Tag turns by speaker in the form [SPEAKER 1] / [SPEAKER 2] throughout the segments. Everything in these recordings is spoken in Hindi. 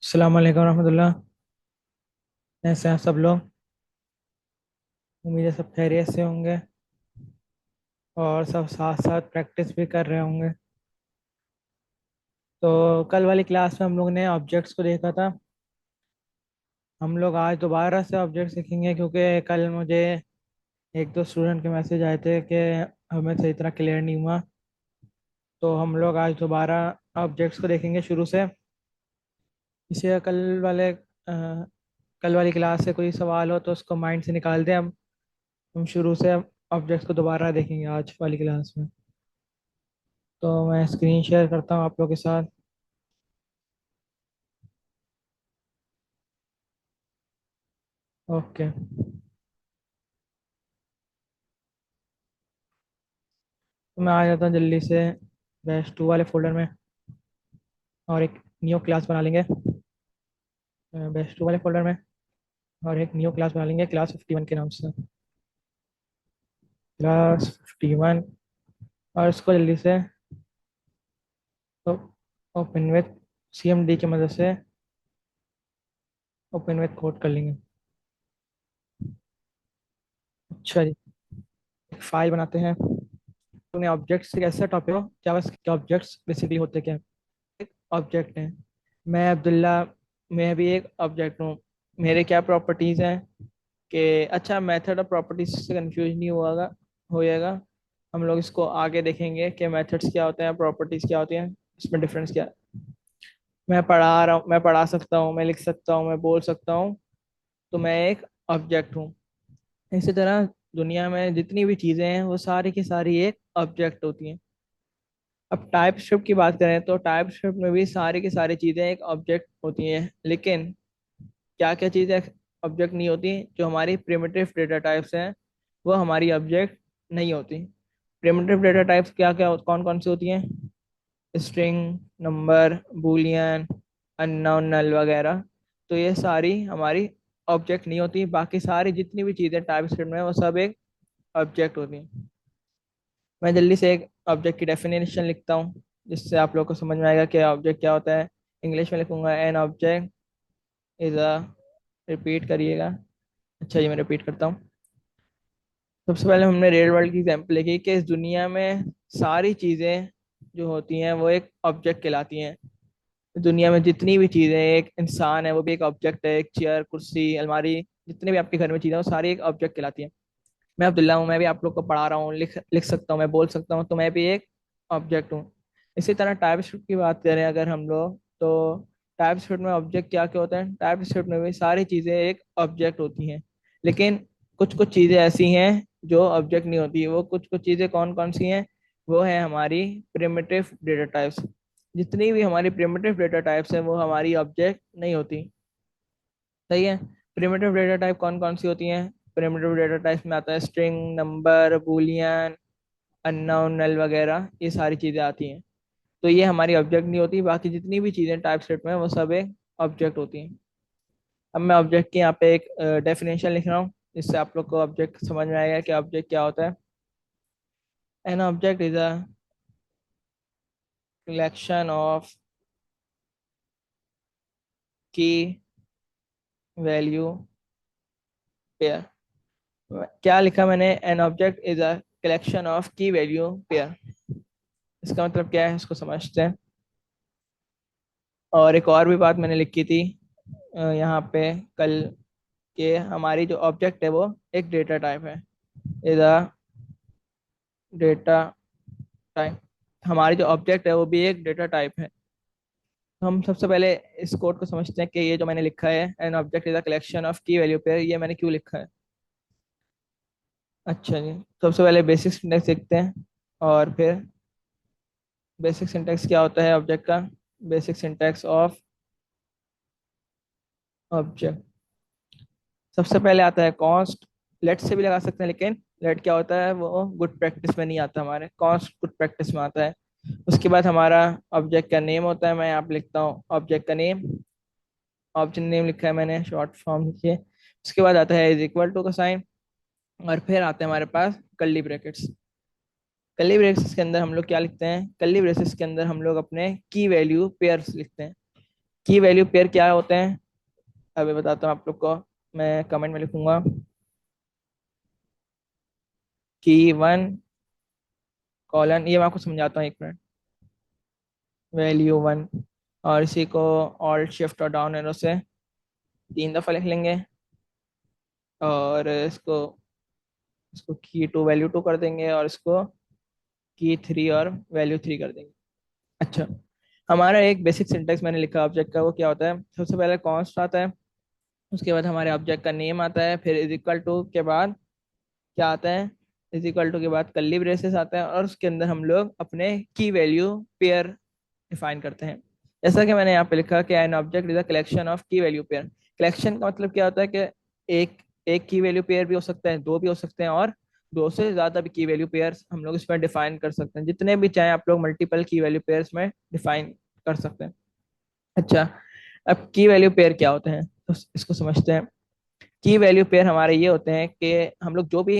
[SPEAKER 1] अस्सलाम वालेकुम रहमतुल्लाह। कैसे हैं सब लोग? उम्मीद है सब खैरियत से होंगे और सब साथ साथ प्रैक्टिस भी कर रहे होंगे। तो कल वाली क्लास में हम लोग ने ऑब्जेक्ट्स को देखा था। हम लोग आज दोबारा से ऑब्जेक्ट सीखेंगे क्योंकि कल मुझे एक दो स्टूडेंट के मैसेज आए थे कि हमें सही तरह क्लियर नहीं हुआ। तो हम लोग आज दोबारा ऑब्जेक्ट्स को देखेंगे शुरू से। इसे कल वाली क्लास से कोई सवाल हो तो उसको माइंड से निकाल दें। हम शुरू से ऑब्जेक्ट्स को दोबारा देखेंगे आज वाली क्लास में। तो मैं स्क्रीन शेयर करता हूँ आप लोग के साथ। ओके। तो मैं आ जाता हूँ जल्दी से बैच टू वाले फोल्डर में और एक न्यू क्लास बना लेंगे बैच टू वाले फोल्डर में। और एक न्यू क्लास बना लेंगे क्लास 51 के नाम से। क्लास 51। और इसको जल्दी से तो ओपन विथ CMD की मदद से ओपन विथ कोड कर लेंगे। अच्छा जी, एक फाइल बनाते हैं। तूने ऑब्जेक्ट्स एक ऐसा टॉपिक हो जावा के ऑब्जेक्ट्स बेसिकली होते क्या हैं? ऑब्जेक्ट हैं। मैं अब्दुल्ला, मैं भी एक ऑब्जेक्ट हूँ। मेरे क्या प्रॉपर्टीज़ हैं कि अच्छा मेथड और प्रॉपर्टीज से कंफ्यूज नहीं हुआ हो जाएगा। हम लोग इसको आगे देखेंगे कि मेथड्स क्या होते हैं, प्रॉपर्टीज क्या होती हैं, इसमें डिफरेंस क्या है। मैं पढ़ा रहा हूँ, मैं पढ़ा सकता हूँ, मैं लिख सकता हूँ, मैं बोल सकता हूँ। तो मैं एक ऑब्जेक्ट हूँ। इसी तरह दुनिया में जितनी भी चीज़ें हैं वो सारी की सारी एक ऑब्जेक्ट होती हैं। अब टाइप स्क्रिप्ट की बात करें तो टाइप स्क्रिप्ट में भी सारी की सारी चीज़ें एक ऑब्जेक्ट होती हैं, लेकिन क्या क्या चीज़ें ऑब्जेक्ट नहीं होती? जो हमारी प्रिमिटिव डेटा टाइप्स हैं वो हमारी ऑब्जेक्ट नहीं होती। प्रिमिटिव डेटा टाइप्स क्या क्या कौन कौन सी होती हैं? स्ट्रिंग, नंबर, बूलियन, अननोन, नल वगैरह। तो ये सारी हमारी ऑब्जेक्ट नहीं होती। बाकी सारी जितनी भी चीज़ें टाइप स्क्रिप्ट में वो सब एक ऑब्जेक्ट होती हैं। मैं जल्दी से एक ऑब्जेक्ट की डेफिनेशन लिखता हूँ जिससे आप लोग को समझ में आएगा कि ऑब्जेक्ट क्या होता है। इंग्लिश में लिखूंगा an object is a, repeat करिएगा। अच्छा जी, मैं रिपीट करता हूँ। सबसे पहले हमने रियल वर्ल्ड की एग्जांपल लिखी कि इस दुनिया में सारी चीज़ें जो होती हैं वो एक ऑब्जेक्ट कहलाती हैं। दुनिया में जितनी भी चीज़ें, एक इंसान है वो भी एक ऑब्जेक्ट है। एक चेयर, कुर्सी, अलमारी, जितने भी आपके घर में चीज़ें हैं वो सारी एक ऑब्जेक्ट कहलाती हैं। मैं अब्दुल्ला हूँ, मैं भी आप लोग को पढ़ा रहा हूँ, लिख लिख सकता हूँ, मैं बोल सकता हूँ, तो मैं भी एक ऑब्जेक्ट हूँ। इसी तरह टाइप स्क्रिप्ट की बात करें अगर हम लोग, तो टाइप स्क्रिप्ट में ऑब्जेक्ट क्या क्या होता है? टाइप स्क्रिप्ट में भी सारी चीज़ें एक ऑब्जेक्ट होती हैं, लेकिन कुछ कुछ चीज़ें ऐसी हैं जो ऑब्जेक्ट नहीं होती। वो कुछ कुछ चीज़ें कौन कौन सी हैं? वो है हमारी प्रिमिटिव डेटा टाइप्स। जितनी भी हमारी प्रिमिटिव डेटा टाइप्स हैं वो हमारी ऑब्जेक्ट नहीं होती। सही है। प्रिमिटिव डेटा टाइप कौन कौन सी होती हैं? प्रिमिटिव डेटा टाइप में आता है स्ट्रिंग, नंबर, बूलियन, अननोन, नल वगैरह, ये सारी चीज़ें आती हैं। तो ये हमारी ऑब्जेक्ट नहीं होती। बाकी जितनी भी चीज़ें टाइप सेट में हैं, वो सब एक ऑब्जेक्ट होती हैं। अब मैं ऑब्जेक्ट की यहाँ पे एक डेफिनेशन लिख रहा हूँ जिससे आप लोग को ऑब्जेक्ट समझ में आएगा कि ऑब्जेक्ट क्या होता है। An object is a collection of की वैल्यू पेयर। क्या लिखा मैंने? An object is a collection of की वैल्यू पेयर। इसका मतलब क्या है इसको समझते हैं। और एक और भी बात मैंने लिखी थी यहाँ पे कल, कि हमारी जो ऑब्जेक्ट है वो एक डेटा टाइप है। Is a data type. हमारी जो ऑब्जेक्ट है वो भी एक डेटा टाइप है। हम सबसे पहले इस कोड को समझते हैं कि ये जो मैंने लिखा है, an object is a collection of की वैल्यू पेयर, ये मैंने क्यों लिखा है। अच्छा जी, सबसे पहले बेसिक सिंटेक्स देखते हैं। और फिर बेसिक सिंटेक्स क्या होता है ऑब्जेक्ट का। बेसिक सिंटेक्स ऑफ ऑब्जेक्ट, सबसे पहले आता है कॉन्स्ट। लेट से भी लगा सकते हैं, लेकिन लेट क्या होता है वो गुड प्रैक्टिस में नहीं आता, हमारे कॉन्स्ट गुड प्रैक्टिस में आता है। उसके बाद हमारा ऑब्जेक्ट का नेम होता है, मैं यहाँ पे लिखता हूँ ऑब्जेक्ट का नेम। ऑब्जेक्ट नेम लिखा है मैंने, शॉर्ट फॉर्म लिखिए। उसके बाद आता है इज इक्वल टू का साइन। और फिर आते हैं हमारे पास कर्ली ब्रैकेट्स। कर्ली ब्रेसेस के अंदर हम लोग क्या लिखते हैं, कर्ली ब्रेसेस के अंदर हम लोग अपने की वैल्यू पेयर्स लिखते हैं। की वैल्यू पेयर क्या होते हैं अभी बताता हूँ आप लोग को। मैं कमेंट में लिखूंगा की वन कॉलन, ये मैं आपको समझाता हूँ एक मिनट। वैल्यू वन, और इसी को ऑल्ट शिफ्ट और डाउन एरो से 3 दफा लिख लेंगे। और इसको इसको की टू वैल्यू टू कर देंगे, और इसको की थ्री और वैल्यू थ्री कर देंगे। अच्छा, हमारा एक बेसिक सिंटेक्स मैंने लिखा ऑब्जेक्ट का, वो क्या होता है, सबसे पहले कॉन्स्ट आता है। उसके बाद हमारे ऑब्जेक्ट का नेम आता है, फिर इज इक्वल टू के बाद क्या आता है, इज इक्वल टू के बाद कर्ली ब्रेसेस आता है, और उसके अंदर हम लोग अपने की वैल्यू पेयर डिफाइन करते हैं। जैसा कि मैंने यहाँ पे लिखा कि an object is a collection of की वैल्यू पेयर। कलेक्शन का मतलब क्या होता है कि एक एक की वैल्यू पेयर भी हो सकता है, दो भी हो सकते हैं, और दो से ज्यादा भी की वैल्यू पेयर्स हम लोग इसमें डिफाइन कर सकते हैं, जितने भी चाहे आप लोग मल्टीपल की वैल्यू पेयर्स में डिफाइन कर सकते हैं। अच्छा, अब की वैल्यू पेयर क्या होते हैं तो इसको समझते हैं। की वैल्यू पेयर हमारे ये होते हैं कि हम लोग जो भी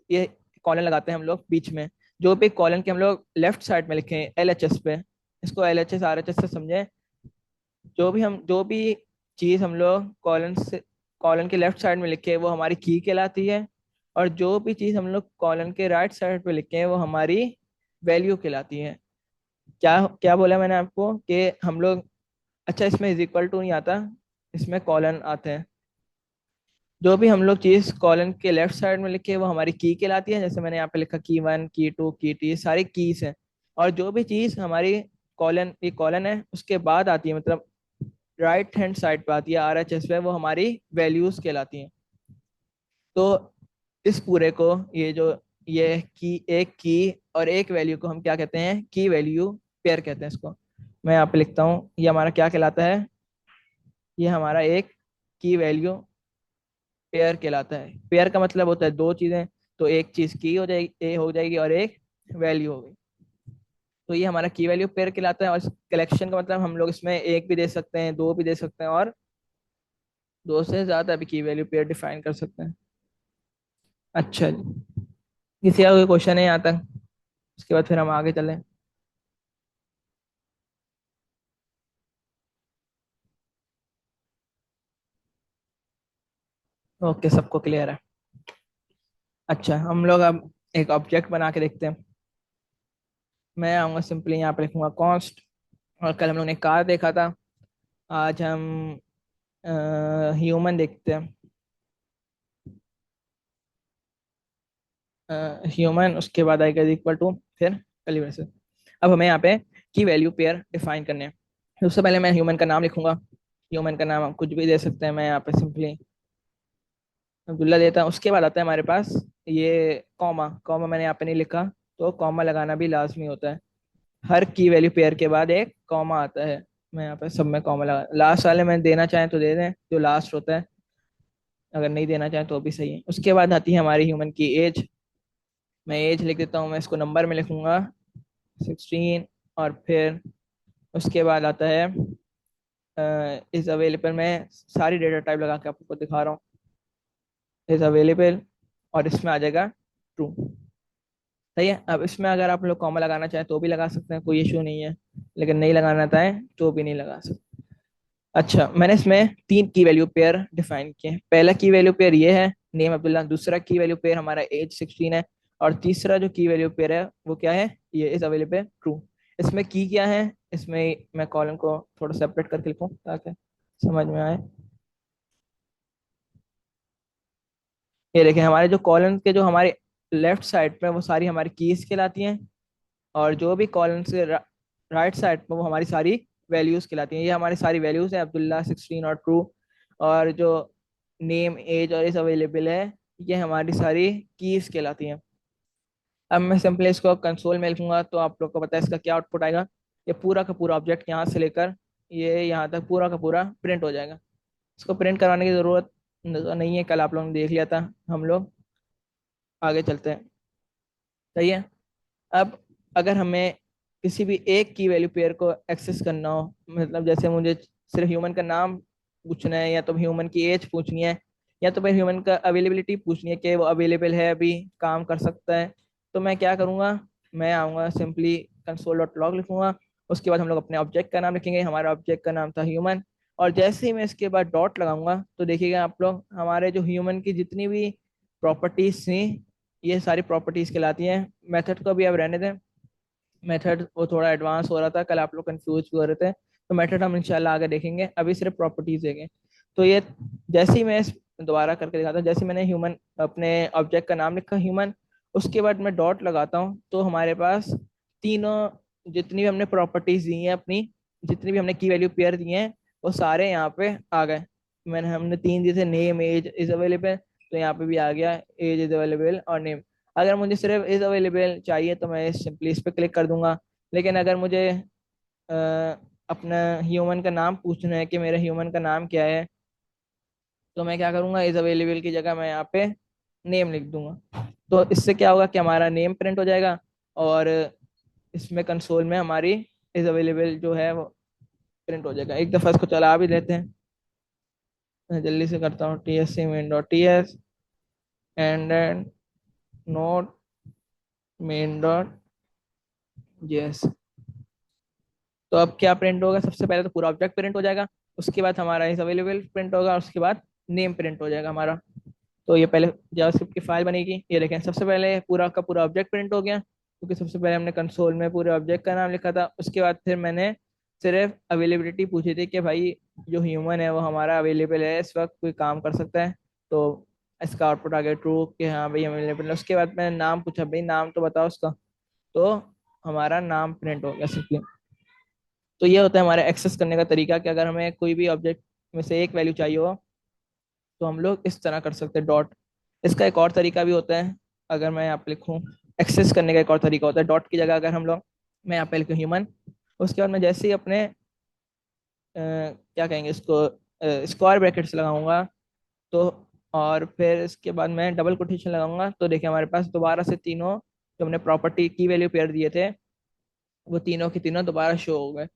[SPEAKER 1] ये कॉलन लगाते हैं हम लोग बीच में, जो भी कॉलन के हम लोग लेफ्ट साइड में लिखें एल एच एस पे, इसको L H S R H S से समझें। जो भी चीज हम लोग कॉलन के लेफ्ट साइड में लिखे वो हमारी की कहलाती है, और जो भी चीज हम लोग कॉलन के राइट साइड पे लिखे वो हमारी वैल्यू कहलाती है। क्या क्या बोला मैंने आपको कि हम लोग, अच्छा इसमें इज इक्वल टू नहीं आता, इसमें कॉलन आते हैं। जो भी हम लोग चीज कॉलन के लेफ्ट साइड में लिखे वो हमारी की कहलाती है, जैसे मैंने यहाँ पे लिखा की वन की टू की टी, सारी कीज हैं। और जो भी चीज हमारी कॉलन, ये कॉलन है उसके बाद आती है, मतलब राइट हैंड साइड पे आती है आर एच एस पे, वो हमारी वैल्यूज कहलाती हैं। तो इस पूरे को, ये जो ये की, एक की और एक वैल्यू को हम क्या कहते हैं, की वैल्यू पेयर कहते हैं इसको। मैं यहाँ पे लिखता हूँ ये हमारा क्या कहलाता है, ये हमारा एक की वैल्यू पेयर कहलाता है। पेयर का मतलब होता है दो चीजें, तो एक चीज की हो जाएगी, ए हो जाएगी, और एक वैल्यू हो गई। तो ये हमारा की वैल्यू पेयर कहलाता है। और कलेक्शन का मतलब हम लोग इसमें एक भी दे सकते हैं, दो भी दे सकते हैं, और दो से ज्यादा भी की वैल्यू पेयर डिफाइन कर सकते हैं। अच्छा जी, किसी का कोई क्वेश्चन है यहाँ तक, उसके बाद फिर हम आगे चलें। ओके, सबको क्लियर है। अच्छा, हम लोग अब एक ऑब्जेक्ट बना के देखते हैं। मैं आऊँगा सिंपली यहाँ पे लिखूंगा कॉन्स्ट। और कल हम लोग ने कार देखा था, आज हम ह्यूमन देखते हैं। ह्यूमन, उसके बाद आएगा इक्वल टू, फिर कर्ली ब्रेसेस। अब हमें यहाँ पे की वैल्यू पेयर डिफाइन करने हैं। सबसे पहले मैं ह्यूमन का नाम लिखूंगा। ह्यूमन का नाम हम कुछ भी दे सकते हैं, मैं यहाँ पे सिंपली अब्दुल्ला देता हूँ। उसके बाद आता है हमारे पास ये कॉमा। कॉमा मैंने यहाँ पे नहीं लिखा, तो कॉमा लगाना भी लाजमी होता है। हर की वैल्यू पेयर के बाद एक कॉमा आता है। मैं यहाँ पे सब में कॉमा लगा, लास्ट वाले में देना चाहें तो दे दें, जो लास्ट होता है, अगर नहीं देना चाहें तो भी सही है। उसके बाद आती है हमारी ह्यूमन की एज। मैं एज लिख देता हूँ, मैं इसको नंबर में लिखूंगा 16। और फिर उसके बाद आता है इज अवेलेबल। मैं सारी डेटा टाइप लगा के आपको दिखा रहा हूँ, इज अवेलेबल, और इसमें आ जाएगा ट्रू। सही है। अब इसमें अगर आप लोग कॉमा लगाना चाहें तो भी लगा सकते हैं, कोई इशू नहीं है, लेकिन नहीं लगाना चाहें तो भी नहीं लगा सकते। अच्छा, मैंने इसमें 3 की वैल्यू पेयर डिफाइन किए हैं। पहला की वैल्यू पेयर ये है, नेम अब्दुल्ला। दूसरा की वैल्यू पेयर हमारा एज 16 है। और तीसरा जो की वैल्यू पेयर है वो क्या है, ये इज अवेलेबल ट्रू। इसमें की क्या है, इसमें मैं कॉलम को थोड़ा सेपरेट करके लिखूं ताकि समझ में आए। ये देखें, हमारे जो कॉलम के जो हमारे लेफ्ट साइड पे वो सारी हमारी कीज कहलाती हैं, और जो भी कॉलम से राइट साइड पे वो हमारी सारी वैल्यूज कहलाती हैं। ये हमारी सारी वैल्यूज हैं, अब्दुल्ला 16 और ट्रू। और जो नेम एज और इज अवेलेबल है, ये हमारी सारी कीज कहलाती हैं। अब मैं सिंपली इसको कंसोल में लिखूंगा तो आप लोग को पता है इसका क्या आउटपुट आएगा। ये पूरा का पूरा ऑब्जेक्ट यहाँ से लेकर ये यहाँ तक पूरा का पूरा प्रिंट हो जाएगा। इसको प्रिंट कराने की जरूरत नहीं है, कल आप लोगों ने देख लिया था। हम लोग आगे चलते हैं। सही है। अब अगर हमें किसी भी एक की वैल्यू पेयर को एक्सेस करना हो, मतलब जैसे मुझे सिर्फ ह्यूमन का नाम पूछना है, या तो ह्यूमन की एज पूछनी है, या तो फिर ह्यूमन का अवेलेबिलिटी पूछनी है कि वो अवेलेबल है, अभी काम कर सकता है, तो मैं क्या करूँगा, मैं आऊँगा सिंपली कंसोल डॉट लॉग लिखूंगा। उसके बाद हम लोग अपने ऑब्जेक्ट का नाम लिखेंगे, हमारा ऑब्जेक्ट का नाम था ह्यूमन। और जैसे ही मैं इसके बाद डॉट लगाऊंगा तो देखिएगा आप लोग, हमारे जो ह्यूमन की जितनी भी प्रॉपर्टीज थी, ये सारी प्रॉपर्टीज कहलाती हैं। मेथड को भी अब रहने दें, मेथड वो थोड़ा एडवांस हो रहा था, कल आप लोग कंफ्यूज भी हो रहे थे, तो मेथड हम इंशाल्लाह आगे देखेंगे, अभी सिर्फ प्रॉपर्टीज देंगे। तो ये जैसे ही मैं दोबारा करके दिखाता हूँ, जैसे मैंने ह्यूमन अपने ऑब्जेक्ट का नाम लिखा ह्यूमन, उसके बाद मैं डॉट लगाता हूँ तो हमारे पास तीनों जितनी भी हमने प्रॉपर्टीज दी हैं अपनी, जितनी भी हमने की वैल्यू पेयर दी हैं, वो सारे यहाँ पे आ गए। मैंने हमने तीन दिए थे, नेम एज इज अवेलेबल, तो यहाँ पे भी आ गया एज इज अवेलेबल और नेम। अगर मुझे सिर्फ इज अवेलेबल चाहिए तो मैं सिंपली इस पर क्लिक कर दूंगा। लेकिन अगर मुझे अ, अपना ह्यूमन का नाम पूछना है कि मेरे ह्यूमन का नाम क्या है, तो मैं क्या करूंगा, इज अवेलेबल की जगह मैं यहाँ पे नेम लिख दूंगा। तो इससे क्या होगा कि हमारा नेम प्रिंट हो जाएगा, और इसमें कंसोल में हमारी इज अवेलेबल जो है वो प्रिंट हो जाएगा। एक दफ़ा इसको चला भी लेते हैं, मैं जल्दी से करता हूँ, T S C main dot T S and node main dot JS. तो अब क्या प्रिंट होगा, सबसे पहले तो पूरा ऑब्जेक्ट प्रिंट हो जाएगा, उसके बाद हमारा इज अवेलेबल प्रिंट होगा, और उसके बाद नेम प्रिंट हो जाएगा हमारा। तो ये पहले जावास्क्रिप्ट की फाइल बनेगी, ये देखें सबसे पहले पूरा का पूरा ऑब्जेक्ट प्रिंट हो गया, क्योंकि सबसे पहले हमने कंसोल में पूरे ऑब्जेक्ट का नाम लिखा था। उसके बाद फिर मैंने सिर्फ अवेलेबिलिटी पूछी थी कि भाई जो ह्यूमन है वो हमारा अवेलेबल है, इस वक्त कोई काम कर सकता है, तो इसका आउटपुट आ गया ट्रू कि हाँ भाई अवेलेबल है। उसके बाद मैंने नाम पूछा, भाई नाम तो बताओ उसका, तो हमारा नाम प्रिंट हो गया सिंपली। तो ये होता है हमारे एक्सेस करने का तरीका, कि अगर हमें कोई भी ऑब्जेक्ट में से एक वैल्यू चाहिए हो तो हम लोग इस तरह कर सकते हैं, डॉट। इसका एक और तरीका भी होता है, अगर मैं यहाँ पे लिखूँ, एक्सेस करने का एक और तरीका होता है डॉट की जगह अगर हम लोग, मैं यहाँ पे लिखूँ ह्यूमन, उसके बाद मैं जैसे ही अपने क्या कहेंगे इसको, स्क्वायर ब्रैकेट्स लगाऊंगा, तो और फिर इसके बाद मैं डबल कोटेशन लगाऊंगा, तो देखिए हमारे पास दोबारा से तीनों जो हमने प्रॉपर्टी की वैल्यू पेयर दिए थे, वो तीनों की तीनों दोबारा शो हो गए।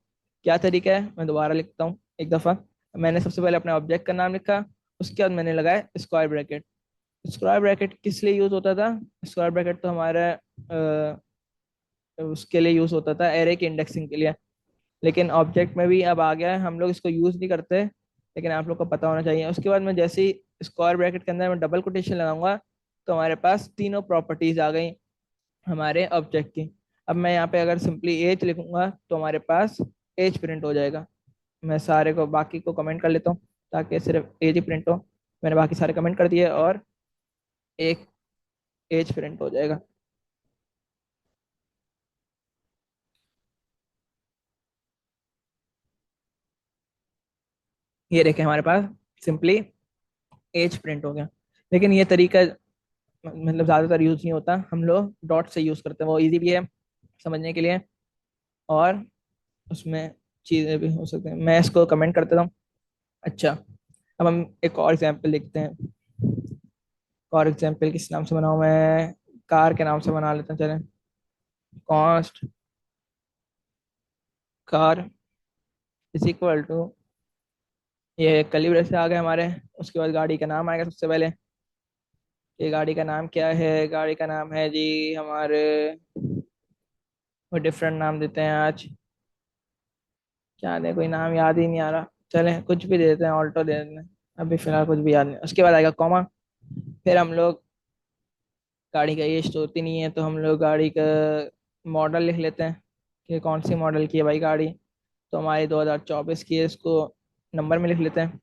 [SPEAKER 1] क्या तरीका है, मैं दोबारा लिखता हूँ एक दफ़ा। मैंने सबसे पहले अपने ऑब्जेक्ट का नाम लिखा, उसके बाद मैंने लगाया स्क्वायर ब्रैकेट। स्क्वायर ब्रैकेट किस लिए यूज होता था, स्क्वायर ब्रैकेट तो हमारा उसके लिए यूज होता था एरे के इंडेक्सिंग के लिए, लेकिन ऑब्जेक्ट में भी अब आ गया है, हम लोग इसको यूज नहीं करते, लेकिन आप लोग को पता होना चाहिए। उसके बाद मैं जैसे ही स्क्वायर ब्रैकेट के अंदर मैं डबल कोटेशन लगाऊंगा, तो हमारे पास तीनों प्रॉपर्टीज आ गई हमारे ऑब्जेक्ट की। अब मैं यहाँ पे अगर सिंपली एज लिखूंगा तो हमारे पास एज प्रिंट हो जाएगा। मैं सारे को बाकी को कमेंट कर लेता हूँ ताकि सिर्फ एज ही प्रिंट हो। मैंने बाकी सारे कमेंट कर दिए और एक एज प्रिंट हो जाएगा। ये देखें हमारे पास सिंपली एज प्रिंट हो गया। लेकिन ये तरीका मतलब ज़्यादातर यूज़ नहीं होता, हम लोग डॉट से यूज़ करते हैं, वो इजी भी है समझने के लिए, और उसमें चीज़ें भी हो सकती हैं। मैं इसको कमेंट कर देता हूँ। अच्छा, अब हम एक और एग्जांपल देखते हैं। और एग्जांपल किस नाम से बनाऊँ मैं, कार के नाम से बना लेता हूँ चलें। Const car is equal to, ये कैलिब्रेशन से आ गए हमारे। उसके बाद गाड़ी का नाम आएगा सबसे पहले। ये गाड़ी का नाम क्या है, गाड़ी का नाम है जी हमारे, वो डिफरेंट नाम देते हैं आज, क्या दें, कोई नाम याद ही नहीं आ रहा। चलें कुछ भी दे देते हैं, ऑल्टो दे देते हैं, अभी फिलहाल कुछ भी याद नहीं। उसके बाद आएगा कॉमा, फिर हम लोग गाड़ी का एज तो होती नहीं है, तो हम लोग गाड़ी का मॉडल लिख लेते हैं कि कौन सी मॉडल की है भाई गाड़ी। तो हमारी 2024 की है, इसको नंबर में लिख लेते हैं।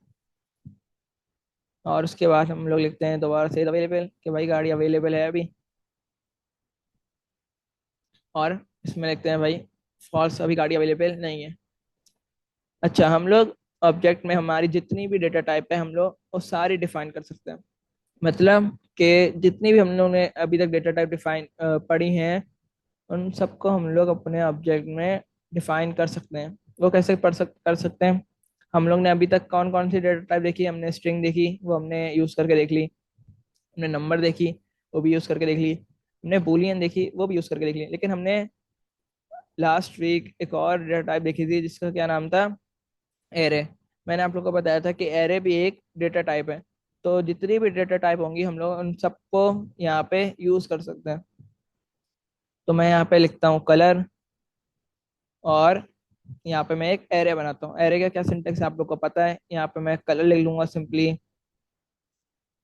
[SPEAKER 1] और उसके बाद हम लोग लिखते हैं दोबारा से अवेलेबल, कि भाई गाड़ी अवेलेबल है अभी। और इसमें लिखते हैं भाई फॉल्स, अभी गाड़ी अवेलेबल नहीं है। अच्छा, हम लोग ऑब्जेक्ट में हमारी जितनी भी डेटा टाइप है हम लोग वो सारी डिफाइन कर सकते हैं। मतलब कि जितनी भी हम लोगों ने अभी तक डेटा टाइप डिफाइन पढ़ी हैं, उन सबको हम लोग अपने ऑब्जेक्ट में डिफाइन कर सकते हैं। वो कैसे कर सकते हैं? हम लोग ने अभी तक कौन कौन सी डेटा टाइप देखी? हमने स्ट्रिंग देखी, वो हमने यूज करके देख ली। हमने नंबर देखी, वो भी यूज करके देख ली। हमने बूलियन देखी, वो भी यूज करके देख ली। लेकिन हमने लास्ट वीक एक और डेटा टाइप देखी थी जिसका क्या नाम था, एरे। मैंने आप लोग को बताया था कि एरे भी एक डेटा टाइप है। तो जितनी भी डेटा टाइप होंगी हम लोग उन सबको यहाँ पे यूज कर सकते हैं। तो मैं यहाँ पे लिखता हूँ कलर, और यहाँ पे मैं एक एरे बनाता हूँ। एरे का क्या सिंटेक्स है आप लोग को पता है। यहाँ पे मैं कलर लिख लूंगा सिंपली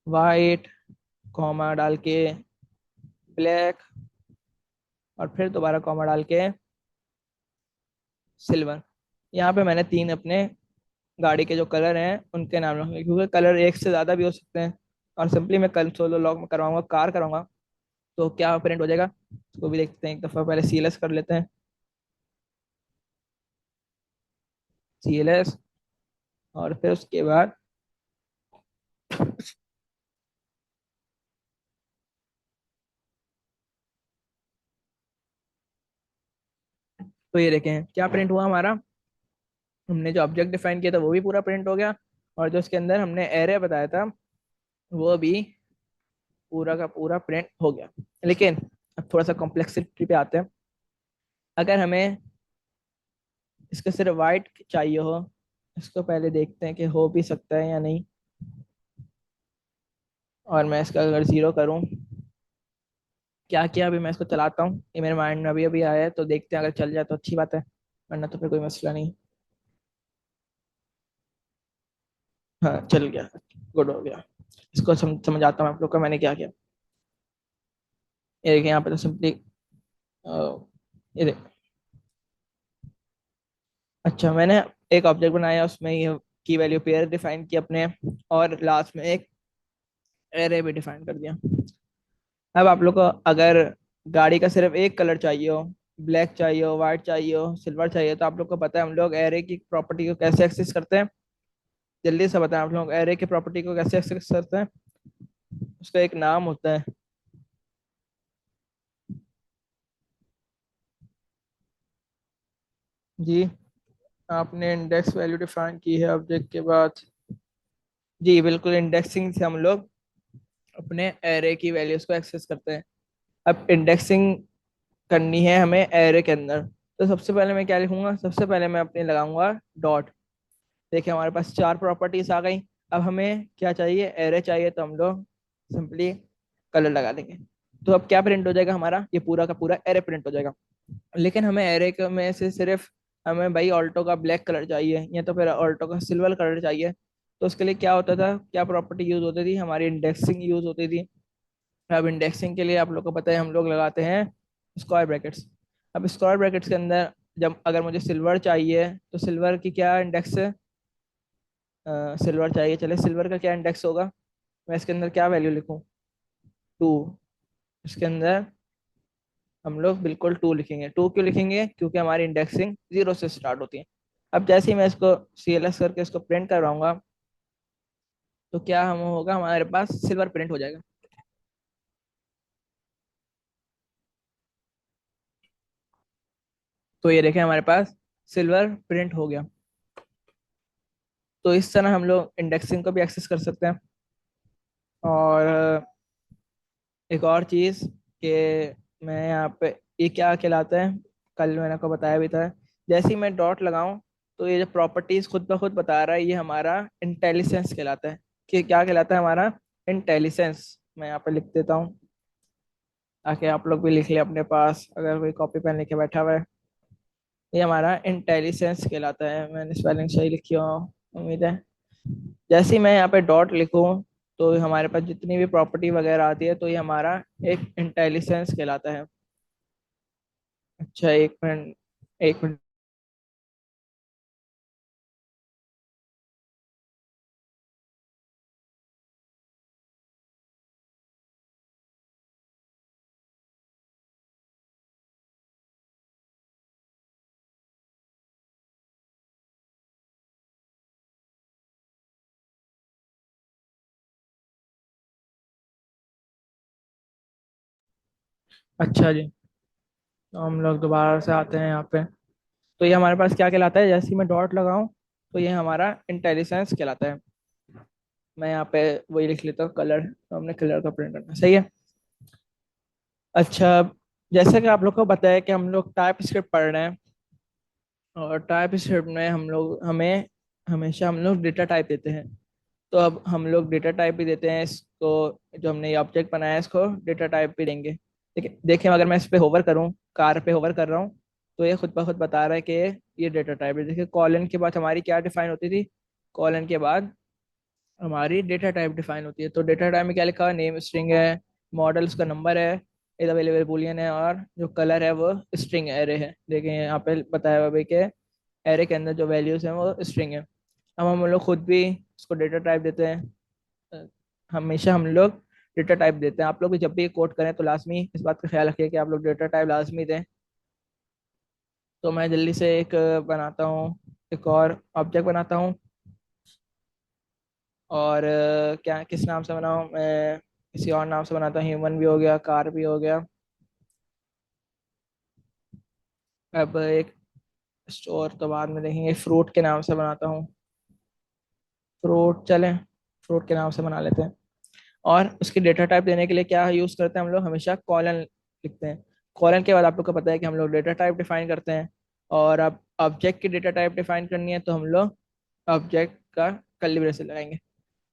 [SPEAKER 1] वाइट, कॉमा डाल के ब्लैक, और फिर दोबारा कॉमा डाल के सिल्वर। यहाँ पे मैंने तीन अपने गाड़ी के जो कलर हैं उनके नाम रखेंगे, क्योंकि कलर एक से ज्यादा भी हो सकते हैं। और सिंपली मैं कल सोलो लॉग में करवाऊंगा, कार कराऊंगा। तो क्या प्रिंट हो जाएगा उसको भी देखते हैं। एक दफा पहले सीएलएस कर लेते हैं, सीएलएस। और फिर उसके बाद तो ये देखें क्या प्रिंट हुआ हमारा। हमने जो ऑब्जेक्ट डिफाइन किया था वो भी पूरा प्रिंट हो गया, और जो उसके अंदर हमने एरे बताया था वो भी पूरा का पूरा प्रिंट हो गया। लेकिन अब थोड़ा सा कॉम्प्लेक्सिटी पे आते हैं। अगर हमें इसका सिर्फ वाइट चाहिए हो, इसको पहले देखते हैं कि हो भी सकता है या नहीं। और मैं इसका अगर जीरो करूं, क्या किया अभी मैं इसको चलाता हूँ, ये मेरे माइंड में अभी अभी आया है, तो देखते हैं अगर चल जाए तो अच्छी बात है, वरना तो फिर कोई मसला नहीं। हाँ चल गया, गुड हो गया। इसको समझाता हूँ आप लोग को मैंने क्या किया। ये देखिए यहाँ पे तो सिंपली ये देख। अच्छा, मैंने एक ऑब्जेक्ट बनाया, उसमें ये की वैल्यू पेयर डिफाइन की अपने, और लास्ट में एक एरे भी डिफाइन कर दिया। अब आप लोग को अगर गाड़ी का सिर्फ एक कलर चाहिए हो, ब्लैक चाहिए हो, व्हाइट चाहिए हो, सिल्वर चाहिए, तो आप लोग को पता है हम लोग एरे की प्रॉपर्टी को कैसे एक्सेस करते हैं। जल्दी से बताएं आप लोग एरे की प्रॉपर्टी को कैसे एक्सेस करते हैं। उसका एक नाम होता है। जी, आपने इंडेक्स वैल्यू डिफाइन की है ऑब्जेक्ट के बाद। जी बिल्कुल, इंडेक्सिंग से हम लोग अपने एरे की वैल्यूज को एक्सेस करते हैं। अब इंडेक्सिंग करनी है हमें एरे के अंदर, तो सबसे पहले मैं क्या लिखूंगा? सबसे पहले मैं अपने लगाऊंगा डॉट। देखिए हमारे पास चार प्रॉपर्टीज आ गई। अब हमें क्या चाहिए? एरे चाहिए, तो हम लोग सिंपली कलर लगा देंगे। तो अब क्या प्रिंट हो जाएगा हमारा? ये पूरा का पूरा एरे प्रिंट हो जाएगा। लेकिन हमें एरे में से सिर्फ हमें भाई ऑल्टो का ब्लैक कलर चाहिए, या तो फिर ऑल्टो का सिल्वर कलर चाहिए। तो उसके लिए क्या होता था, क्या प्रॉपर्टी यूज होती थी? हमारी इंडेक्सिंग यूज होती थी। अब इंडेक्सिंग के लिए आप लोग को पता है हम लोग लगाते हैं स्क्वायर ब्रैकेट्स। अब स्क्वायर ब्रैकेट्स के अंदर जब अगर मुझे सिल्वर चाहिए, तो सिल्वर की क्या इंडेक्स है? सिल्वर चाहिए, चले सिल्वर का क्या इंडेक्स होगा? मैं इसके अंदर क्या वैल्यू लिखूं? टू। इसके अंदर हम लोग बिल्कुल टू लिखेंगे। टू क्यों लिखेंगे? क्योंकि हमारी इंडेक्सिंग जीरो से स्टार्ट होती है। अब जैसे ही मैं इसको सीएलएस करके इसको प्रिंट करवाऊंगा, तो क्या हम होगा, हमारे पास सिल्वर प्रिंट हो जाएगा। तो ये देखें हमारे पास सिल्वर प्रिंट हो गया। तो इस तरह हम लोग इंडेक्सिंग को भी एक्सेस कर सकते हैं। और एक और चीज़ कि मैं यहाँ पे, ये क्या कहलाता है, कल मैंने आपको बताया भी था। जैसे ही मैं डॉट लगाऊं, तो ये जो प्रॉपर्टीज खुद ब खुद बता रहा है, ये हमारा इंटेलिजेंस कहलाता है। कि क्या कहलाता है हमारा? इंटेलिजेंस। मैं यहाँ पे लिख देता हूँ ताकि आप लोग भी लिख ले अपने पास, अगर कोई कॉपी पेन लेके बैठा हुआ है। ये हमारा इंटेलिजेंस कहलाता है। मैंने स्पेलिंग सही लिखी हो उम्मीद है। जैसे ही मैं यहाँ पे डॉट लिखूँ, तो हमारे पास जितनी भी प्रॉपर्टी वगैरह आती है तो ये हमारा एक इंटेलिजेंस कहलाता है। अच्छा, एक मिनट, एक मिनट। अच्छा जी, तो हम लोग दोबारा से आते हैं यहाँ पे। तो ये हमारे पास क्या कहलाता है, जैसे ही मैं डॉट लगाऊं तो ये हमारा इंटेलिजेंस कहलाता है। मैं यहाँ पे वही लिख लेता हूँ कलर, तो हमने कलर का प्रिंट करना सही है। अच्छा, जैसे कि आप लोग को पता है कि हम लोग टाइप स्क्रिप्ट पढ़ रहे हैं, और टाइप स्क्रिप्ट में हम लोग हमें हमेशा हम लोग डेटा टाइप देते हैं। तो अब हम लोग डेटा टाइप भी देते हैं इसको, जो हमने ये ऑब्जेक्ट बनाया है इसको डेटा टाइप भी देंगे। देखिए देखिए, अगर मैं इस पे होवर करूँ, कार पे होवर कर रहा हूँ, तो ये खुद ब खुद बता रहा है कि ये डेटा टाइप है। देखिए कॉलन के बाद हमारी क्या डिफाइन होती थी, कॉलन के बाद हमारी डेटा टाइप डिफाइन होती है। तो डेटा टाइप में क्या लिखा हुआ है, नेम स्ट्रिंग है, मॉडल उसका नंबर है, इज अवेलेबल बुलियन है, और जो कलर है वो स्ट्रिंग एरे है। देखिए यहाँ पे बताया हुआ है कि एरे के अंदर जो वैल्यूज हैं वो स्ट्रिंग है। अब हम लोग खुद भी उसको डेटा टाइप देते हैं। अ, हमेशा हम लोग डेटा टाइप देते हैं। आप लोग भी जब भी कोड करें तो लाजमी इस बात का ख्याल रखिए कि आप लोग डेटा टाइप लाजमी दें। तो मैं जल्दी से एक बनाता हूँ, एक और ऑब्जेक्ट बनाता हूँ। और क्या किस नाम से बनाऊँ मैं, किसी और नाम से बनाता हूँ। ह्यूमन भी हो गया, कार भी हो गया। अब एक स्टोर तो बाद में देखेंगे, फ्रूट के नाम से बनाता हूँ। फ्रूट चलें, फ्रूट के नाम से बना लेते हैं। और उसकी डेटा टाइप देने के लिए क्या यूज़ करते हैं हम लोग, हमेशा कॉलन लिखते हैं। कॉलन के बाद आप लोग को पता है कि हम लोग डेटा टाइप डिफाइन करते हैं। और अब ऑब्जेक्ट की डेटा टाइप डिफाइन करनी है तो हम लोग ऑब्जेक्ट का कर्ली ब्रेसेस लगाएंगे,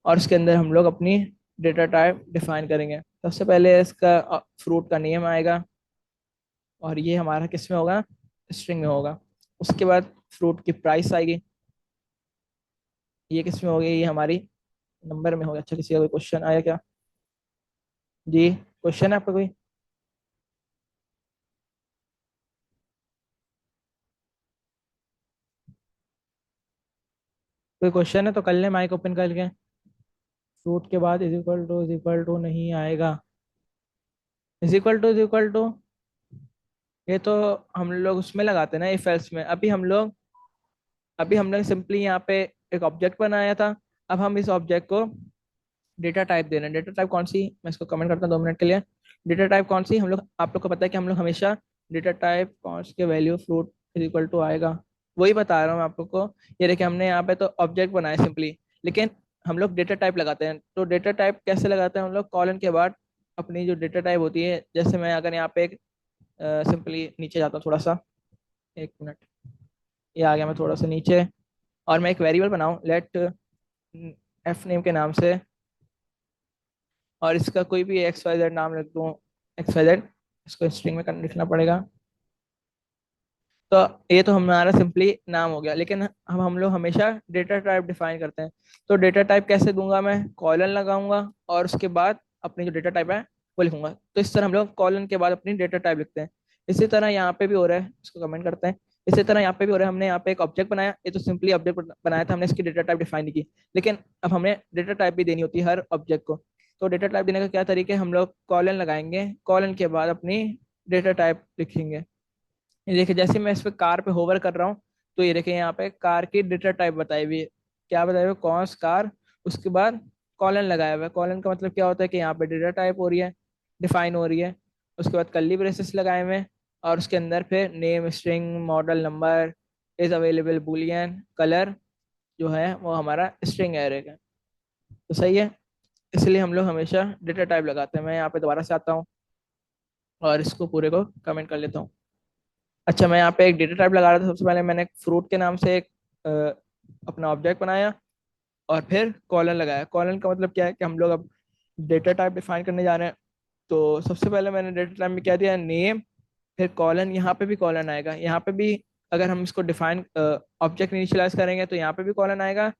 [SPEAKER 1] और उसके अंदर हम लोग अपनी डेटा टाइप डिफाइन करेंगे। सबसे पहले इसका फ्रूट का नेम आएगा, और ये हमारा किस में होगा, स्ट्रिंग में होगा। उसके बाद फ्रूट की प्राइस आएगी, ये किस में होगी, ये हमारी नंबर में होगा। अच्छा, किसी का कोई क्वेश्चन आया क्या? जी, क्वेश्चन है आपका कोई? कोई क्वेश्चन है तो कर ले, माइक ओपन करके। फ्रूट के बाद इज इक्वल टू नहीं आएगा। इज इक्वल टू ये तो हम लोग उसमें लगाते हैं ना, इफ एल्स में। अभी हमने सिंपली यहाँ पे एक ऑब्जेक्ट बनाया था। अब हम इस ऑब्जेक्ट को डेटा टाइप दे रहे हैं। डेटा टाइप कौन सी, मैं इसको कमेंट करता हूँ 2 मिनट के लिए। डेटा टाइप कौन सी, हम लोग, आप लोग को पता है कि हम लोग हमेशा डेटा टाइप कौन के value fruit is equal to आएगा। वही बता रहा हूँ आप लोग को। ये देखिए, हमने यहाँ पे तो ऑब्जेक्ट बनाया सिंपली, लेकिन हम लोग डेटा टाइप लगाते हैं। तो डेटा टाइप कैसे लगाते हैं हम लोग, कॉलन के बाद अपनी जो डेटा टाइप होती है। जैसे मैं अगर यहाँ पे एक सिंपली नीचे जाता हूँ थोड़ा सा, एक मिनट, ये आ गया मैं थोड़ा सा नीचे। और मैं एक वेरिएबल बनाऊँ, लेट एफ नेम के नाम से, और इसका कोई भी एक्स वाई जेड नाम लिख दूँ, एक्स वाई जेड। इसको स्ट्रिंग में लिखना पड़ेगा। तो ये तो हमारा सिंपली नाम हो गया, लेकिन हम लोग हमेशा डेटा टाइप डिफाइन करते हैं। तो डेटा टाइप कैसे दूंगा, मैं कॉलन लगाऊंगा और उसके बाद अपनी जो डेटा टाइप है वो लिखूंगा। तो इस तरह हम लोग कॉलन के बाद अपनी डेटा टाइप लिखते हैं। इसी तरह यहाँ पे भी हो रहा है, इसको कमेंट करते हैं। इसी तरह यहाँ पे भी हो रहा है, हमने यहाँ पे एक ऑब्जेक्ट बनाया, ये तो सिंपली ऑब्जेक्ट बनाया था, हमने इसकी डेटा टाइप डिफाइन नहीं की। लेकिन अब हमें डेटा टाइप भी देनी होती है हर ऑब्जेक्ट को। तो डेटा टाइप देने का क्या तरीका है, हम लोग कॉलन लगाएंगे, कॉलन के बाद अपनी डेटा टाइप लिखेंगे। ये देखिए, जैसे मैं इस पे कार पे होवर कर रहा हूँ, तो ये देखिए यहाँ पे कार की डेटा टाइप बताई हुई है। क्या बताई हुई है, कॉन्स कार। उसके बाद कॉलन लगाया हुआ है। कॉलन का मतलब क्या होता है कि यहाँ पे डेटा टाइप हो रही है, डिफाइन हो रही है। उसके बाद कर्ली ब्रेसेस लगाए हुए हैं, और उसके अंदर फिर name string, model number, is available Boolean, colour जो है वो हमारा स्ट्रिंग एरे का। तो सही है, इसलिए हम लोग हमेशा डेटा टाइप लगाते हैं। मैं यहाँ पे दोबारा से आता हूँ और इसको पूरे को कमेंट कर लेता हूँ। अच्छा, मैं यहाँ पे एक डेटा टाइप लगा रहा था। सबसे पहले मैंने फ्रूट के नाम से एक अपना ऑब्जेक्ट बनाया, और फिर कॉलन लगाया। कॉलन का मतलब क्या है कि हम लोग अब डेटा टाइप डिफाइन करने जा रहे हैं। तो सबसे पहले मैंने डेटा टाइप में क्या दिया, नेम, फिर कॉलन। यहाँ पे भी कॉलन आएगा, यहाँ पे भी अगर हम इसको डिफाइन ऑब्जेक्ट इनिशियलाइज करेंगे तो यहाँ पे भी कॉलन आएगा।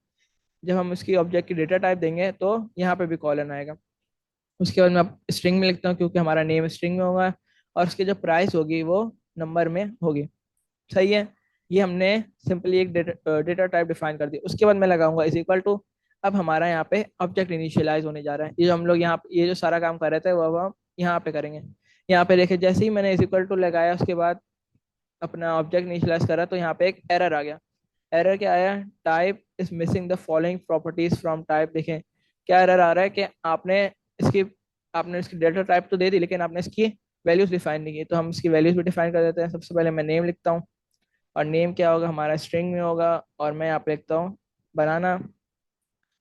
[SPEAKER 1] जब हम इसकी ऑब्जेक्ट की डेटा टाइप देंगे तो यहाँ पे भी कॉलन आएगा। उसके बाद मैं अब स्ट्रिंग में लिखता हूँ क्योंकि हमारा नेम स्ट्रिंग में होगा, और उसकी जो प्राइस होगी वो नंबर में होगी। सही है। ये हमने सिंपली एक डेटा टाइप डिफाइन कर दी। उसके बाद मैं लगाऊंगा इज इक्वल टू। अब हमारा यहाँ पे ऑब्जेक्ट इनिशियलाइज होने जा रहा है। ये जो हम लोग यहाँ ये जो सारा काम कर रहे थे वो अब हम यहाँ पे करेंगे। यहाँ पे देखिए, जैसे ही मैंने इज इक्वल टू लगाया उसके बाद अपना ऑब्जेक्ट इनिशियलाइज करा तो यहाँ पे एक एरर आ गया। एरर क्या आया? Type is missing the following properties from type. देखें क्या एरर आ रहा है कि इसकी आपने इसकी डेटा टाइप तो दे दी लेकिन आपने इसकी वैल्यूज डिफाइन नहीं की। तो हम इसकी वैल्यूज भी डिफाइन कर देते हैं। सबसे पहले मैं नेम लिखता हूँ, और नेम क्या होगा? हमारा स्ट्रिंग में होगा, और मैं यहाँ पे लिखता हूँ बनाना।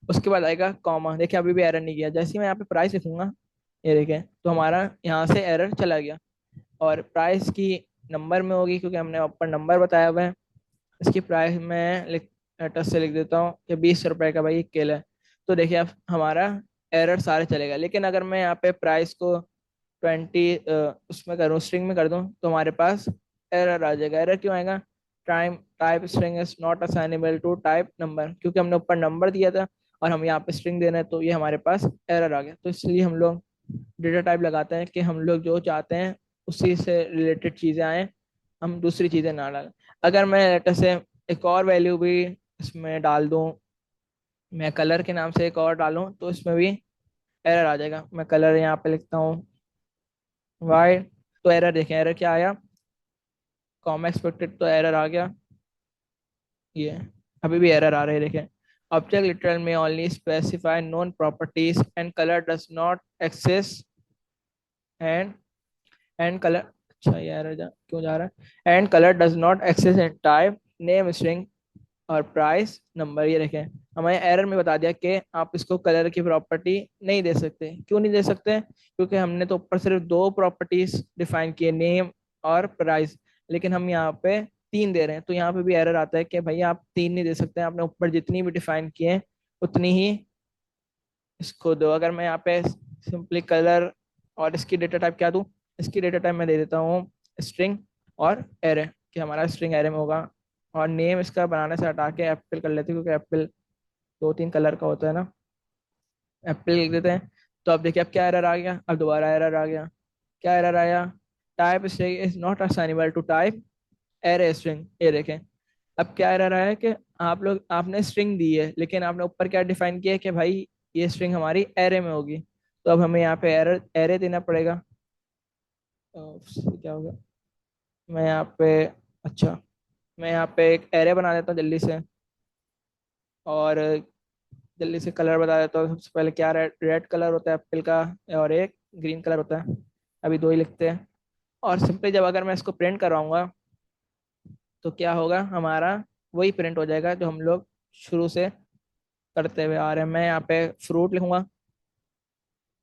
[SPEAKER 1] उसके बाद आएगा कॉमा। देखिए अभी भी एरर नहीं किया। जैसे ही मैं यहाँ पे प्राइस लिखूंगा, ये देखें, तो हमारा यहाँ से एरर चला गया। और प्राइस की नंबर में होगी क्योंकि हमने ऊपर नंबर बताया हुआ है। इसकी प्राइस में टच से लिख देता हूँ कि 20 रुपए का भाई एक केला है। तो देखिए अब हमारा एरर सारे चलेगा। लेकिन अगर मैं यहाँ पे प्राइस को 20 उसमें करूँ, स्ट्रिंग में कर दूँ, तो हमारे पास एरर आ जाएगा। एरर क्यों आएगा? Time type string is not assignable to type number, क्योंकि हमने ऊपर नंबर दिया था और हम यहाँ पे स्ट्रिंग दे रहे हैं, तो ये हमारे पास एरर आ गया। तो इसलिए हम लोग डेटा टाइप लगाते हैं कि हम लोग जो चाहते हैं उसी से रिलेटेड चीज़ें आए, हम दूसरी चीज़ें ना डालें। अगर मैं लेटर से एक और वैल्यू भी इसमें डाल दूं, मैं कलर के नाम से एक और डालूं, तो इसमें भी एरर आ जाएगा। मैं कलर यहाँ पे लिखता हूँ वाइट। तो एरर देखें, एरर क्या आया? कॉमा एक्सपेक्टेड, तो एरर आ गया ये। अभी भी एरर आ रहे हैं देखें। ऑब्जेक्ट लिटरल में only specify known properties and color does not access and and color. अच्छा ये एरर क्यों जा रहा है? And color does not access and type name string और प्राइस नंबर। ये देखें, हमें एरर में बता दिया कि आप इसको कलर की प्रॉपर्टी नहीं दे सकते। क्यों नहीं दे सकते? क्योंकि हमने तो ऊपर सिर्फ दो प्रॉपर्टीज डिफाइन किए, नेम और प्राइस, लेकिन हम यहाँ पे तीन दे रहे हैं। तो यहाँ पे भी एरर आता है कि भाई आप तीन नहीं दे सकते, आपने ऊपर जितनी भी डिफाइन किए हैं उतनी ही इसको दो। अगर मैं यहाँ पे सिंपली कलर और इसकी डेटा टाइप क्या दूँ? इसकी डेटा टाइप मैं दे देता हूँ स्ट्रिंग और एरे, कि हमारा स्ट्रिंग एरे में होगा। और नेम इसका बनाने से हटा के एप्पल कर लेते हैं, क्योंकि एप्पल दो तीन कलर का होता है ना। एप्पल लिख देते हैं। तो अब देखिए अब क्या एरर आ गया? अब दोबारा एरर आ गया। क्या एरर आया? Type string is not assignable to type array string. ये देखें, अब क्या एरर आया है कि आपने स्ट्रिंग दी है लेकिन आपने ऊपर क्या डिफाइन किया है कि भाई ये स्ट्रिंग हमारी एरे में होगी। तो अब हमें यहाँ पे एरर एरे देना पड़ेगा। क्या होगा? मैं यहाँ पे, अच्छा, मैं यहाँ पे एक एरे बना देता हूँ जल्दी से। और जल्दी से कलर बता देता हूँ। सबसे पहले क्या, रेड रेड कलर होता है एप्पल का, और एक ग्रीन कलर होता है। अभी दो ही लिखते हैं। और सिंपली जब अगर मैं इसको प्रिंट करवाऊंगा तो क्या होगा? हमारा वही प्रिंट हो जाएगा जो हम लोग शुरू से करते हुए आ रहे हैं। मैं यहाँ पे फ्रूट लिखूंगा,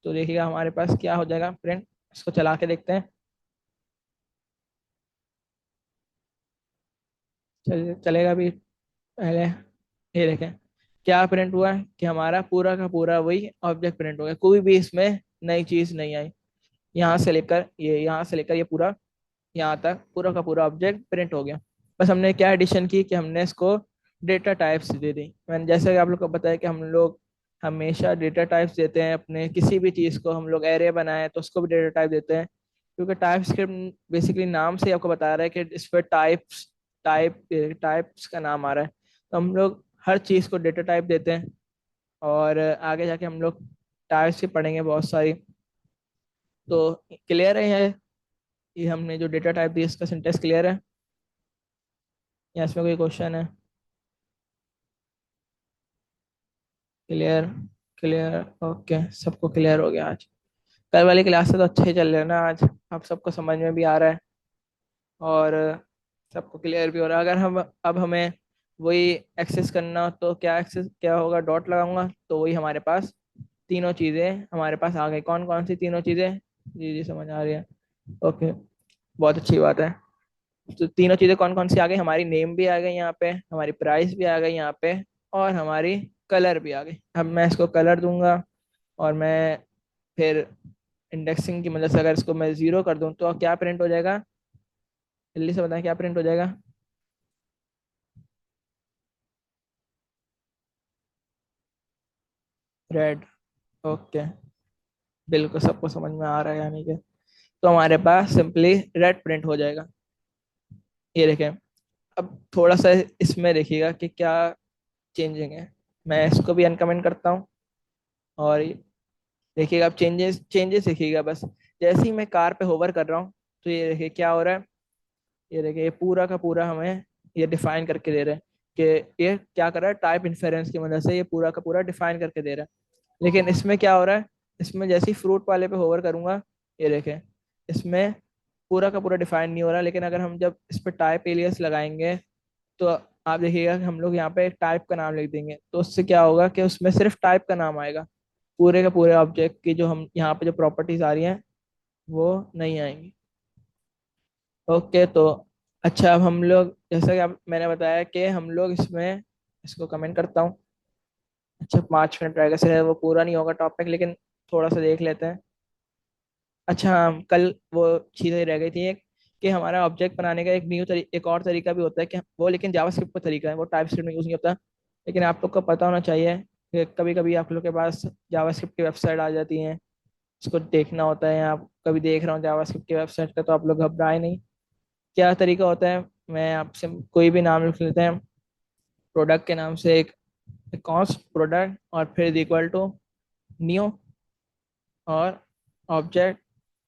[SPEAKER 1] तो देखिएगा हमारे पास क्या हो जाएगा प्रिंट। इसको चला के देखते हैं। चलेगा भी पहले। ये देखें क्या प्रिंट हुआ है कि हमारा पूरा का पूरा वही ऑब्जेक्ट प्रिंट हो गया। कोई भी इसमें नई चीज नहीं आई। यहाँ से लेकर ये पूरा यहाँ तक पूरा का पूरा ऑब्जेक्ट प्रिंट हो गया। बस हमने क्या एडिशन की कि हमने इसको डेटा टाइप्स दे दी। मैंने जैसे कि आप लोग को बताया कि हम लोग हमेशा डेटा टाइप्स देते हैं। अपने किसी भी चीज़ को हम लोग एरे बनाए तो उसको भी डेटा टाइप देते हैं, क्योंकि टाइप स्क्रिप्ट बेसिकली नाम से ही आपको बता रहा है कि इस पर टाइप्स का नाम आ रहा है। तो हम लोग हर चीज़ को डेटा टाइप देते हैं। और आगे जाके हम लोग टाइप्स भी पढ़ेंगे बहुत सारी। तो क्लियर है ये हमने जो डेटा टाइप दी इसका सिंटेक्स क्लियर है या इसमें कोई क्वेश्चन है? क्लियर? क्लियर, ओके, सबको क्लियर हो गया आज। कल वाली क्लास से तो अच्छे ही चल रहे हैं ना आज? आप सबको समझ में भी आ रहा है और सबको क्लियर भी हो रहा है। अगर हम अब हमें वही एक्सेस करना हो तो क्या एक्सेस क्या होगा? डॉट लगाऊंगा तो वही हमारे पास तीनों चीज़ें हमारे पास आ गई। कौन कौन सी तीनों चीज़ें? जी जी समझ आ रही है। ओके, बहुत अच्छी बात है। तो तीनों चीजें कौन कौन सी आ गई? हमारी नेम भी आ गई यहाँ पे, हमारी प्राइस भी आ गई यहाँ पे, और हमारी कलर भी आ गई। अब मैं इसको कलर दूंगा, और मैं फिर इंडेक्सिंग की मदद से अगर इसको मैं 0 कर दूं तो क्या प्रिंट हो जाएगा? जल्दी से बताएं क्या प्रिंट हो जाएगा? रेड। ओके, बिल्कुल सबको समझ में आ रहा है यानी कि। तो हमारे पास सिंपली रेड प्रिंट हो जाएगा। ये देखें। अब थोड़ा सा इसमें देखिएगा कि क्या चेंजिंग है। मैं इसको भी अनकमेंट करता हूँ। और देखिएगा, अब चेंजेस चेंजेस देखिएगा बस। जैसे ही मैं कार पे होवर कर रहा हूँ, तो ये देखिए क्या हो रहा है। ये देखिए, ये पूरा का पूरा हमें ये डिफाइन करके दे रहा है कि ये क्या कर रहा है, टाइप इन्फेरेंस की मदद से ये पूरा का पूरा डिफाइन करके दे रहा है। लेकिन इसमें क्या हो रहा है, इसमें जैसे ही फ्रूट वाले पे होवर करूंगा, ये देखें, इसमें पूरा का पूरा डिफाइन नहीं हो रहा। लेकिन अगर हम जब इस पर टाइप एलियस लगाएंगे, तो आप देखिएगा कि हम लोग यहाँ पे एक टाइप का नाम लिख देंगे, तो उससे क्या होगा कि उसमें सिर्फ टाइप का नाम आएगा। पूरे के पूरे ऑब्जेक्ट की जो हम यहाँ पे जो प्रॉपर्टीज आ रही हैं, वो नहीं आएंगी। ओके, तो अच्छा, अब हम लोग जैसा कि आप मैंने बताया कि हम लोग इसमें, इसको कमेंट करता हूँ। अच्छा, 5 मिनट रह गए सर, वो पूरा नहीं होगा टॉपिक, लेकिन थोड़ा सा देख लेते हैं। अच्छा, हम कल वो चीज़ें रह गई थी एक, कि हमारा ऑब्जेक्ट बनाने का एक और तरीका भी होता है कि वो, लेकिन जावास्क्रिप्ट का तरीका है, वो टाइपस्क्रिप्ट में यूज़ नहीं होता। लेकिन आप लोग को पता होना चाहिए कि कभी कभी आप लोग के पास जावास्क्रिप्ट की वेबसाइट आ जाती है, उसको देखना होता है। आप कभी देख रहा हूँ जावास्क्रिप्ट की वेबसाइट का, तो आप लोग घबराए नहीं। क्या तरीका होता है, मैं आपसे कोई भी नाम लिख लेते हैं। प्रोडक्ट के नाम से एक कॉस्ट प्रोडक्ट, और फिर इक्वल टू न्यू, और ऑब्जेक्ट,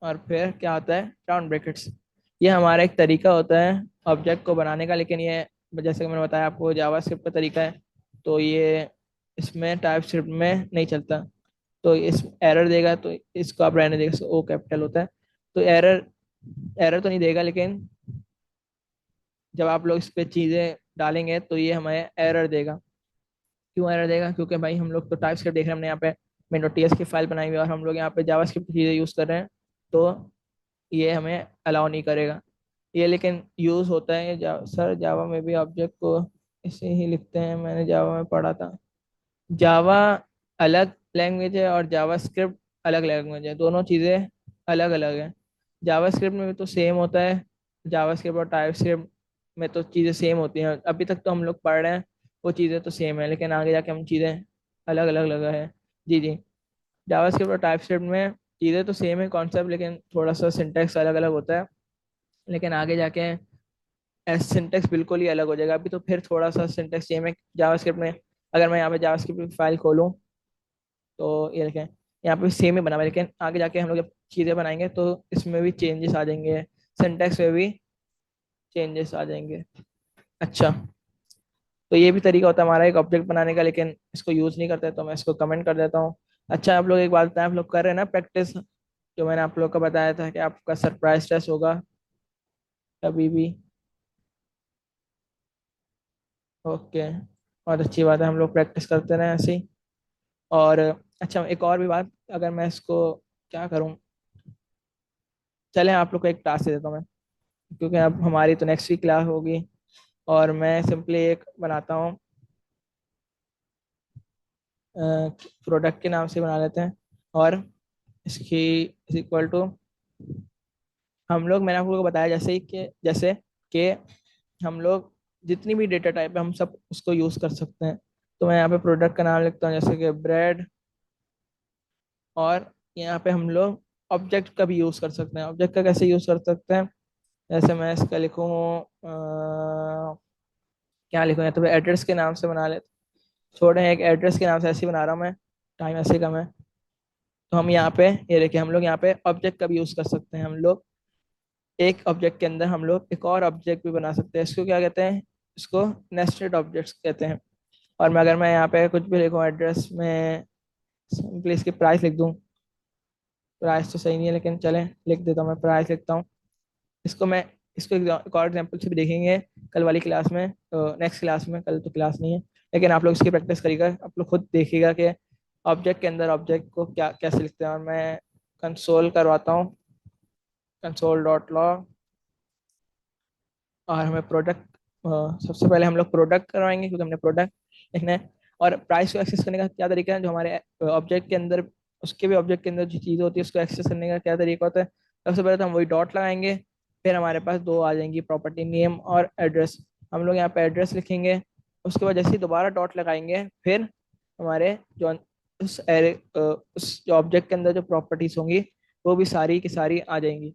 [SPEAKER 1] और फिर क्या होता है, राउंड ब्रैकेट्स। ये हमारा एक तरीका होता है ऑब्जेक्ट को बनाने का। लेकिन ये, जैसे कि मैंने बताया आपको, जावास्क्रिप्ट का तरीका है, तो ये इसमें टाइपस्क्रिप्ट में नहीं चलता। तो इस एरर देगा, तो इसको आप रहने देगा, ओ कैपिटल होता है। तो एरर एरर तो नहीं देगा, लेकिन जब आप लोग इस पे चीज़ें डालेंगे, तो ये हमें एरर देगा। क्यों एरर देगा, क्योंकि भाई हम लोग तो टाइपस्क्रिप्ट देख रहे हैं, हमने यहाँ पे main.ts की फाइल बनाई हुई है, और हम लोग यहाँ पे जावास्क्रिप्ट की चीज़ें यूज़ कर रहे हैं। तो ये हमें अलाउ नहीं करेगा। ये लेकिन यूज़ होता है सर, जावा में भी ऑब्जेक्ट को ऐसे ही लिखते हैं, मैंने जावा में पढ़ा था। जावा अलग लैंग्वेज है और जावास्क्रिप्ट अलग लैंग्वेज है, दोनों चीज़ें अलग अलग हैं। जावास्क्रिप्ट में भी तो सेम होता है, जावास्क्रिप्ट और टाइपस्क्रिप्ट में तो चीज़ें सेम होती हैं। अभी तक तो हम लोग पढ़ रहे हैं, वो चीज़ें तो सेम है, लेकिन आगे जाके हम चीज़ें अलग अलग लगा है। जी जी। जावास्क्रिप्ट और टाइपस्क्रिप्ट में चीज़ें तो सेम है कॉन्सेप्ट, लेकिन थोड़ा सा सिंटेक्स अलग अलग होता है। लेकिन आगे जाके सिंटेक्स बिल्कुल ही अलग हो जाएगा। अभी तो फिर थोड़ा सा सिंटेक्स सेम है जावास्क्रिप्ट में। अगर मैं यहाँ पे जावास्क्रिप्ट की फाइल खोलूँ, तो ये देखें, यहाँ पे सेम ही बना हुआ है। लेकिन आगे जाके हम लोग जब चीज़ें बनाएंगे, तो इसमें भी चेंजेस आ जाएंगे, सिंटेक्स में भी चेंजेस आ जाएंगे। अच्छा, तो ये भी तरीका होता है हमारा एक ऑब्जेक्ट बनाने का, लेकिन इसको यूज़ नहीं करते, तो मैं इसको कमेंट कर देता हूँ। अच्छा, आप लोग एक बात बताएं, आप लोग कर रहे हैं ना प्रैक्टिस, जो मैंने आप लोग को बताया था कि आपका सरप्राइज टेस्ट होगा कभी भी। ओके, और अच्छी बात है, हम लोग प्रैक्टिस करते रहें ऐसे ही। और अच्छा, एक और भी बात, अगर मैं इसको क्या करूँ, चलें आप लोग को एक टास्क दे देता हूँ मैं, क्योंकि अब हमारी तो नेक्स्ट वीक क्लास होगी। और मैं सिंपली एक बनाता हूँ, प्रोडक्ट के नाम से बना लेते हैं। और इसकी इक्वल टू, हम लोग, मैंने आप लोगों को बताया जैसे कि हम लोग जितनी भी डेटा टाइप है, हम सब उसको यूज़ कर सकते हैं। तो मैं यहाँ पे प्रोडक्ट का नाम लिखता हूँ, जैसे कि ब्रेड। और यहाँ पे हम लोग ऑब्जेक्ट का भी यूज़ कर सकते हैं। ऑब्जेक्ट का कैसे यूज़ कर सकते हैं, जैसे मैं इसका लिखूँ, क्या लिखूँ, या तो एड्रेस के नाम से बना ले। छोड़े, एक एड्रेस के नाम से ऐसे ही बना रहा हूँ मैं, टाइम ऐसे कम है। तो हम यहाँ पे, ये देखिए, हम लोग यहाँ पे ऑब्जेक्ट का भी यूज़ कर सकते हैं। हम लोग एक ऑब्जेक्ट के अंदर हम लोग एक और ऑब्जेक्ट भी बना सकते हैं। इसको क्या कहते हैं, इसको नेस्टेड ऑब्जेक्ट्स कहते हैं। और मैं, अगर मैं यहाँ पे कुछ भी लिखूँ एड्रेस में, सिंपली इसकी प्राइस लिख दूँ। प्राइस तो सही नहीं है, लेकिन चलें, लिख देता हूँ, मैं प्राइस लिखता हूँ। इसको मैं, इसको एक और एग्जाम्पल से भी देखेंगे कल वाली क्लास में, नेक्स्ट क्लास में। कल तो क्लास नहीं है, लेकिन आप लोग इसकी प्रैक्टिस करिएगा, आप लोग खुद देखिएगा कि ऑब्जेक्ट के अंदर ऑब्जेक्ट को क्या कैसे लिखते हैं। और मैं कंसोल करवाता हूँ, कंसोल डॉट लॉग। और हमें प्रोडक्ट, सबसे पहले हम लोग प्रोडक्ट करवाएंगे, क्योंकि हमने प्रोडक्ट लिखना है। और प्राइस को एक्सेस करने का क्या तरीका है, जो हमारे ऑब्जेक्ट के अंदर, उसके भी ऑब्जेक्ट के अंदर जो चीज़ होती है, उसको एक्सेस करने का क्या तरीका होता है। सबसे पहले तो हम वही डॉट लगाएंगे, फिर हमारे पास दो आ जाएंगी प्रॉपर्टी, नेम और एड्रेस। हम लोग यहाँ पे एड्रेस लिखेंगे, उसके बाद जैसे ही दोबारा डॉट लगाएंगे, फिर हमारे जो उस ऑब्जेक्ट के अंदर जो प्रॉपर्टीज होंगी वो भी सारी की सारी आ जाएंगी।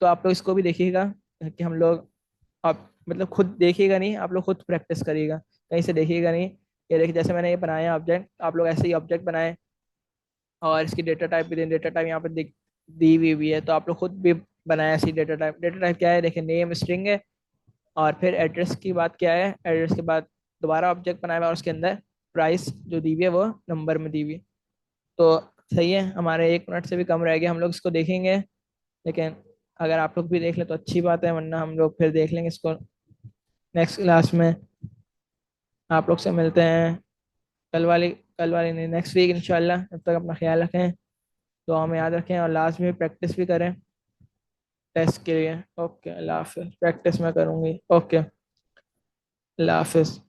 [SPEAKER 1] तो आप लोग इसको भी देखिएगा कि हम लोग, आप मतलब खुद देखिएगा नहीं, आप लोग खुद प्रैक्टिस करिएगा, कहीं से देखिएगा नहीं। ये देखिए जैसे मैंने ये बनाया ऑब्जेक्ट, आप लोग ऐसे ही ऑब्जेक्ट बनाए, और इसकी डेटा टाइप भी डेटा टाइप यहाँ पे दी हुई भी है, तो आप लोग खुद भी बनाया ऐसी डेटा टाइप। डेटा टाइप क्या है, देखिए नेम स्ट्रिंग है, और फिर एड्रेस की बात क्या है, एड्रेस के बाद दोबारा ऑब्जेक्ट बनाया हुआ है और उसके अंदर प्राइस जो दी हुई है वो नंबर में दी हुई है। तो सही है, हमारे 1 मिनट से भी कम रह गया, हम लोग इसको देखेंगे। लेकिन अगर आप लोग भी देख ले तो अच्छी बात है, वरना हम लोग फिर देख लेंगे इसको नेक्स्ट क्लास में। आप लोग से मिलते हैं कल वाली नहीं, नेक्स्ट वीक इंशाल्लाह। तब तक अपना ख्याल रखें, तो हमें याद रखें, और लास्ट में प्रैक्टिस भी करें टेस्ट के लिए। ओके, अल्लाह हाफिज़। प्रैक्टिस मैं करूँगी। ओके, अल्लाह हाफिज़।